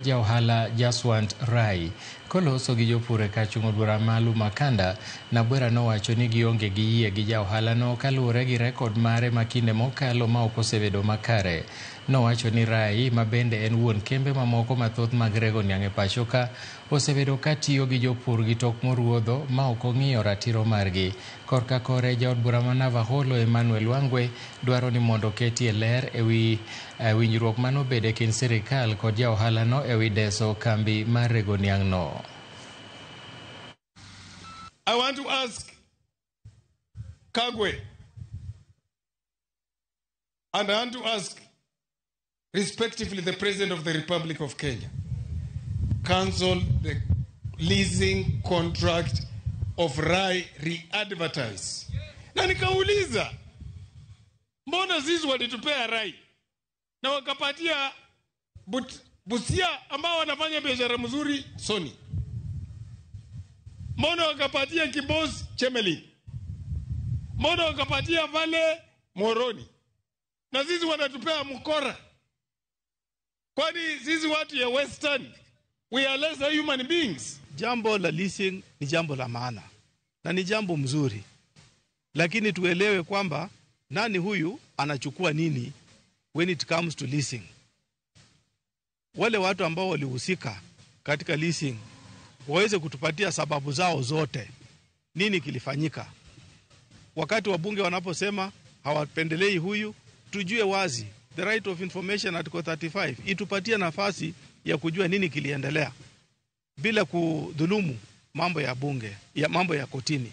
Jaohala Jaswant Rai koloso gi jopur e kachungo bura malu Makanda. Nabwera nowacho ni gionge gi yie gi jaohala no kaluwore gi rekod mare makinde mokalo ma ok osebedo makare. Nowacho ni Rai, ma bende en wuon kembe mamoko mathoth mag rego niang' e pacho ka, osebedo ka tiyo gi jopur gi tok moruodho ma ok ong'iyo ratiro margi. Korka kore jaod bura ma Navaholo Emmanuel Wangwe dwaro ni mondo ketie ler ewi winjruok manobede kind sirikal kod jaohala no ewi deso kambi mar rego niang' no. I want to ask Kagwe, and I want to ask respectively the President of the Republic of Kenya, cancel the leasing contract of Rai, re-advertise. Na nikauliza, mbona sisi walitupea Rai na wakapatia Busia ambao wanafanya biashara mzuri Sony? Mbona wakapatia Kibos Chemelin? Mbona wakapatia Vale Moroni? Na sisi wanatupea Mkora? Kwani sisi watu ya Western, we are lesser human beings? Jambo la leasing ni jambo la maana na ni jambo mzuri, lakini tuelewe kwamba nani huyu anachukua nini when it comes to leasing. Wale watu ambao walihusika katika leasing waweze kutupatia sababu zao zote, nini kilifanyika. Wakati wabunge wanaposema hawapendelei huyu, tujue wazi the right of information article 35 itupatie nafasi ya kujua nini kiliendelea bila kudhulumu mambo ya bunge, ya mambo ya kotini.